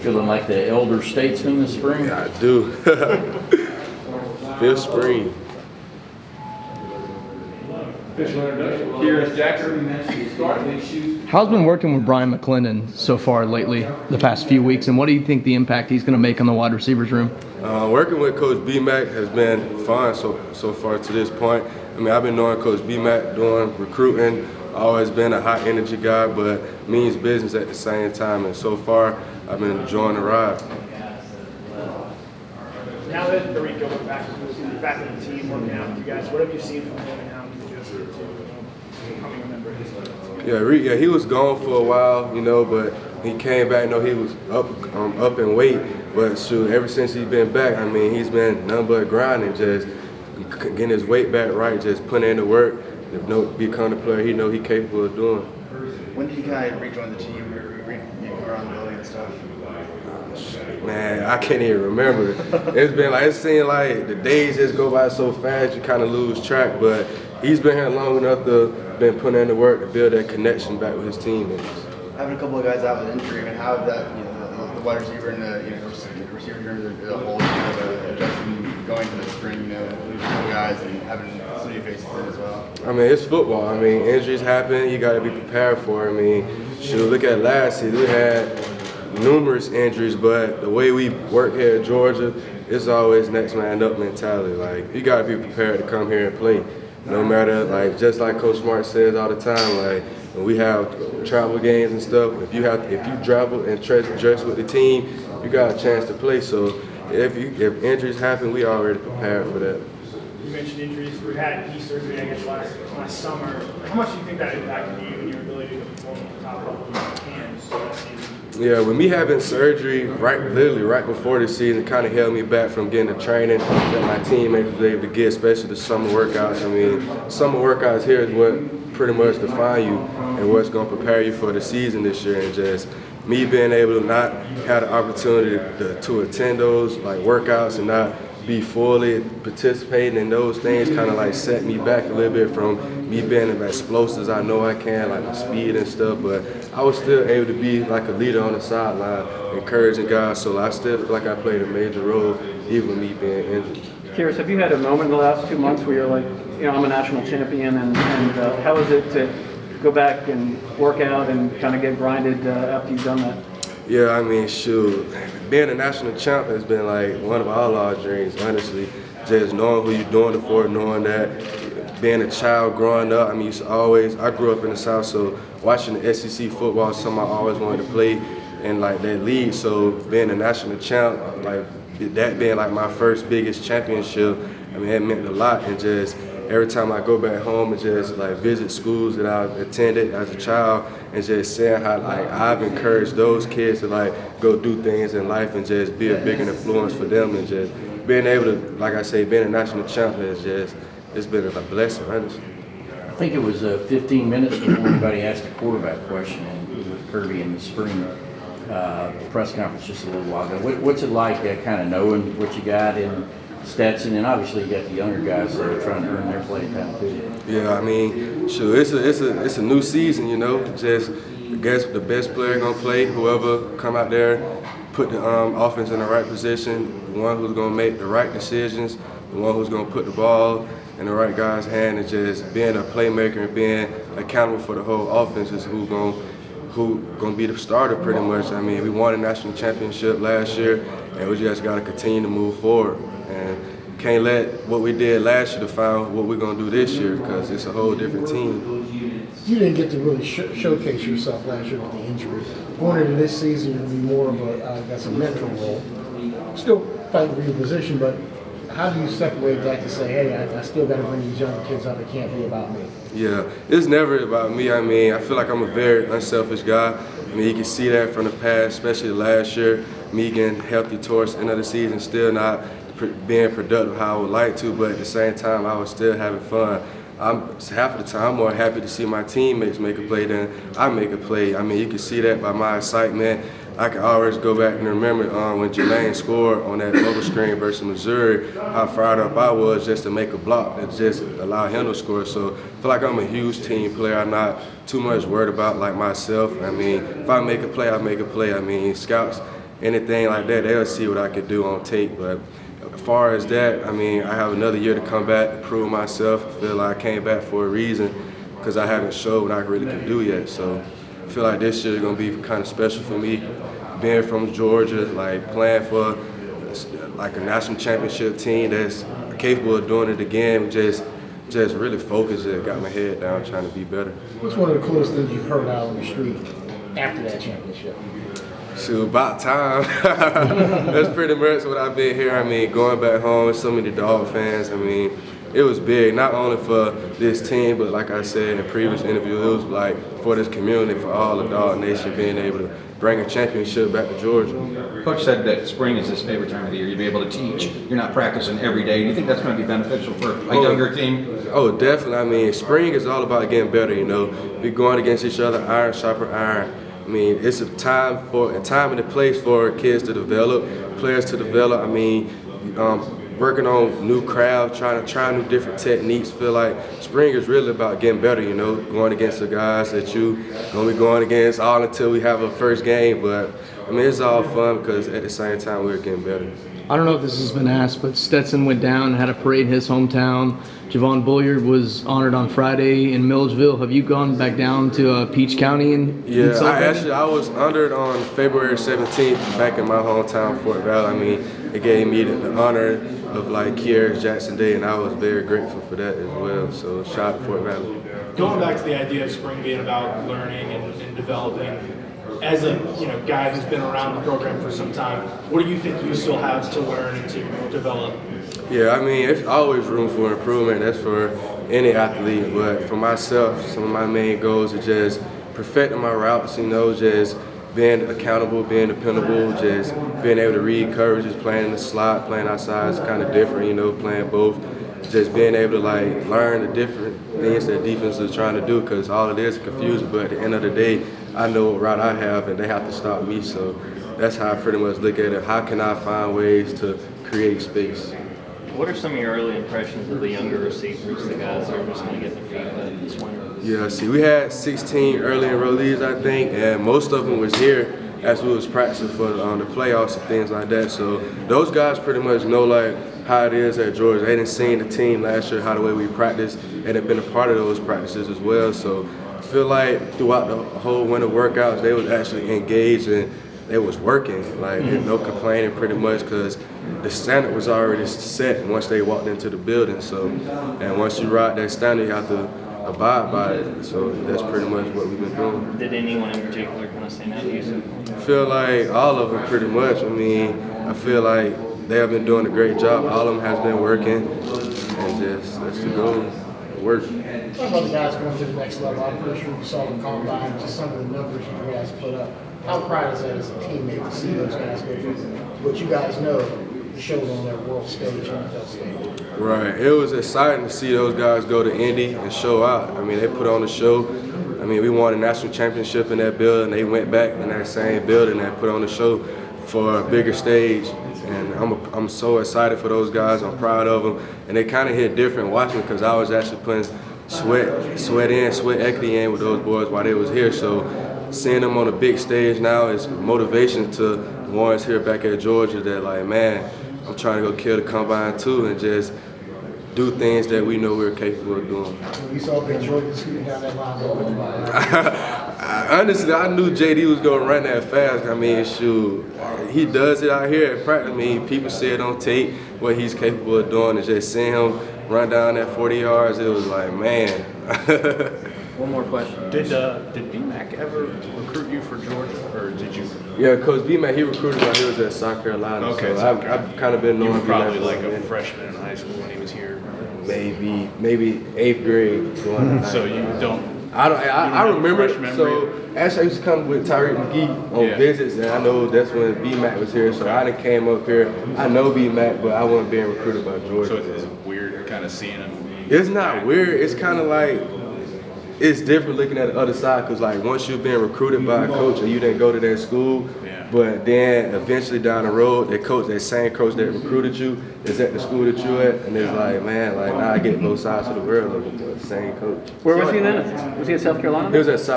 feeling like the elder statesman this spring? Yeah, I do. Fifth spring. Kearis Jackson. How's been working with Brian McClendon so far lately, the past few weeks, and what do you think the impact he's going to make on the wide receivers room? Working with Coach B-Mac has been fun so far to this point. I mean, I've been knowing Coach B-Mac doing recruiting, always been a high energy guy, but means business at the same time. And so far, I've been enjoying the ride. Now that Rico went back in the team, working out with you guys, what have you seen from him and how he's adjusted to becoming a member of his team? Yeah, he was gone for a while, but he came back. He was up in weight, but shoot, ever since he's been back, I mean, he's been nothing but grinding, just getting his weight back right, just putting in the work. Become the player he's capable of doing. When did you kind of rejoin the team, around the building and stuff? Man, I can't even remember. It seemed like the days just go by so fast, you kind of lose track. But he's been here long enough to been putting in the work to build that connection back with his teammates. Having a couple of guys out with injury, and how that the wide receiver and the receiver terms the whole adjusting going to the spring, losing some guys and having some new faces in as well. I mean, it's football. I mean, injuries happen. You got to be prepared for it. I mean, shoot, look at last season. We had numerous injuries, but the way we work here at Georgia, it's always next man up mentality. Like, you got to be prepared to come here and play. No matter, just like Coach Smart says all the time, when we have travel games and stuff, if you travel and dress with the team, you got a chance to play. So if injuries happen, we already prepared for that. You mentioned injuries. We had knee surgery, I guess, last summer. How much do you think that impacted you and your ability to perform at the top level you can this season? Yeah, with me having surgery literally right before the season, kind of held me back from getting the training that my teammates was able to get, especially the summer workouts. I mean, summer workouts here is what pretty much define you and what's going to prepare you for the season this year. And just me being able to not have the opportunity to attend those workouts and not be fully participating in those things kind of set me back a little bit from me being as explosive as I know I can, the speed and stuff. But I was still able to be a leader on the sideline, encouraging guys. So I still feel like I played a major role, even with me being injured. Kearis, have you had a moment in the last 2 months where you're like, I'm a national champion, and how is it to go back and work out and kind of get grinded after you've done that? Yeah, I mean, shoot, being a national champ has been one of our dreams, honestly. Just knowing who you're doing it for, knowing that being a child growing up, I mean, I grew up in the South, so watching the SEC football is something I always wanted to play in that league. So being a national champ, that being my first biggest championship, I mean, it meant a lot. And just every time I go back home and just visit schools that I attended as a child and just seeing how I've encouraged those kids to go do things in life and just be a bigger influence for them, and just being able to, being a national champ it's been a blessing, honestly. I think it was 15 minutes before anybody asked a quarterback question with Kirby in the spring press conference just a little while ago. What's it like kind of knowing what you got in Stetson, and obviously you got the younger guys that are trying to earn their play time too? Yeah, I mean, sure, it's a new season, just I guess the best player gonna play, whoever come out there, put the offense in the right position, the one who's gonna make the right decisions, the one who's gonna put the ball in the right guy's hand, and just being a playmaker and being accountable for the whole offense is who gonna be the starter pretty much. I mean, we won a national championship last year, and we just gotta continue to move forward. And can't let what we did last year define what we're going to do this year, because it's a whole different team. You didn't get to really showcase yourself last year with the injury. Going into this season, you're going to be more of a mentor role. Still fighting for your position, but how do you separate that to say, hey, I still got to bring these younger kids up. It can't be about me. Yeah, it's never about me. I mean, I feel like I'm a very unselfish guy. I mean, you can see that from the past, especially last year, me getting healthy towards the end of the season, still not being productive how I would like to, but at the same time, I was still having fun. Half of the time, I'm more happy to see my teammates make a play than I make a play. I mean, you can see that by my excitement. I can always go back and remember when Jermaine scored on that bubble screen versus Missouri, how fired up I was just to make a block that just allowed him to score. So I feel like I'm a huge team player. I'm not too much worried about myself. I mean, if I make a play, I make a play. I mean, scouts anything like that, they'll see what I could do on tape. But as far as that, I mean, I have another year to come back and prove myself. I feel like I came back for a reason because I haven't showed what I really can do yet. So I feel like this year is going to be kind of special for me. Being from Georgia, like playing for like a national championship team that's capable of doing it again, just really focused and got my head down trying to be better. What's one of the coolest things you've heard out on the street after that championship? Shoot, about time. That's pretty much what I've been here. I mean, going back home with so many Dawg fans, I mean, it was big, not only for this team, but like I said in the previous interview, it was like for this community, for all the Dawg Nation, being able to bring a championship back to Georgia. Coach said that spring is his favorite time of the year. You'll be able to teach. You're not practicing every day. Do you think that's going to be beneficial for a younger team? Oh, definitely. I mean, spring is all about getting better, you know. We're going against each other, iron sharper iron. I mean, it's a time and a place for kids to develop, players to develop. I mean, working on new crowds, trying to try new different techniques. Feel like spring is really about getting better, you know, going against the guys that you gonna be going against all until we have a first game. But I mean, it's all fun because at the same time we're getting better. I don't know if this has been asked, but Stetson went down and had a parade in his hometown. Javon Bulliard was honored on Friday in Milledgeville. Have you gone back down to Peach County and Yeah, celebrated? I was honored on February 17th back in my hometown, Fort Valley. I mean, it gave me the honor of like Kearis Jackson Day, and I was very grateful for that as well. So shout out to Fort Valley. Going back to the idea of spring being about learning and developing, as a guy who's been around the program for some time, what do you think you still have to learn and to develop? Yeah, I mean, it's always room for improvement. That's for any athlete. But for myself, some of my main goals are just perfecting my routes, you know, just being accountable, being dependable, just being able to read coverages, playing in the slot, playing outside is kind of different, you know, playing both. Just being able to like learn the different things that defense is trying to do, because all it is confusing. But at the end of the day, I know what route I have, and they have to stop me. So that's how I pretty much look at it. How can I find ways to create space? What are some of your early impressions of the younger receivers, the guys that are just going to get their feet wet this winter? Yeah, see, we had 16 early enrollees, I think, and most of them was here as we was practicing for the playoffs and things like that. So those guys pretty much know like how it is at Georgia. They didn't see the team last year, how the way we practiced, and have been a part of those practices as well. So I feel like throughout the whole winter workouts, they was actually engaged and they was working, like no complaining pretty much, because the standard was already set once they walked into the building. So, and once you ride that standard, you have to abide by it. So that's pretty much what we've been doing. Did anyone in particular kind of stand out to you? I feel like all of them pretty much. I mean, I feel like they have been doing a great job. All of them has been working, and just that's the goal, work. Talk about the guys going to the next level. I'm pretty sure you saw them combine, just some of the numbers you guys put up. How proud is that as a teammate to see those guys go from what you guys know to show on their world stage, NFL stage? Right. It was exciting to see those guys go to Indy and show out. I mean, they put on a show. I mean, we won a national championship in that building. They went back in that same building and put on a show for a bigger stage. And I'm so excited for those guys. I'm proud of them. And they kind of hit different watching, because I was actually putting sweat equity in with those boys while they was here. So seeing them on a big stage now is motivation to the ones here back at Georgia that like, man, I'm trying to go kill the combine too and just do things that we know we're capable of doing. You saw Big Jordan scooting down that line. Honestly, I knew JD was going to run that fast. I mean, shoot, he does it out here at practice. I mean, people see it on tape what he's capable of doing, and just seeing him run down that 40 yards, it was like, man. One more question. Did BMAC ever recruit you for Georgia, or did you? Yeah, Coach B-Mac, he recruited when he was at South Carolina. Okay, so I've kind of been knowing You were probably B-Mac like a since then. freshman in high school when he was here. Maybe 8th grade. Going So you don't. I remember. fresh memory? So actually, I used to come with Tyreek McGee on visits, and I know that's when B-Mac was here. So I done came up here. I know B-Mac, but I wasn't being recruited by Georgia. So it's weird kind of seeing him. It's not weird. It's kind of like, it's different looking at the other side, because like once you've been recruited by a coach and you didn't go to that school, but then eventually down the road, that same coach that recruited you is at the school that you at, and it's like, man, like now I get both sides of the world of the same coach. Where was he then? Was he at South Carolina? He was at South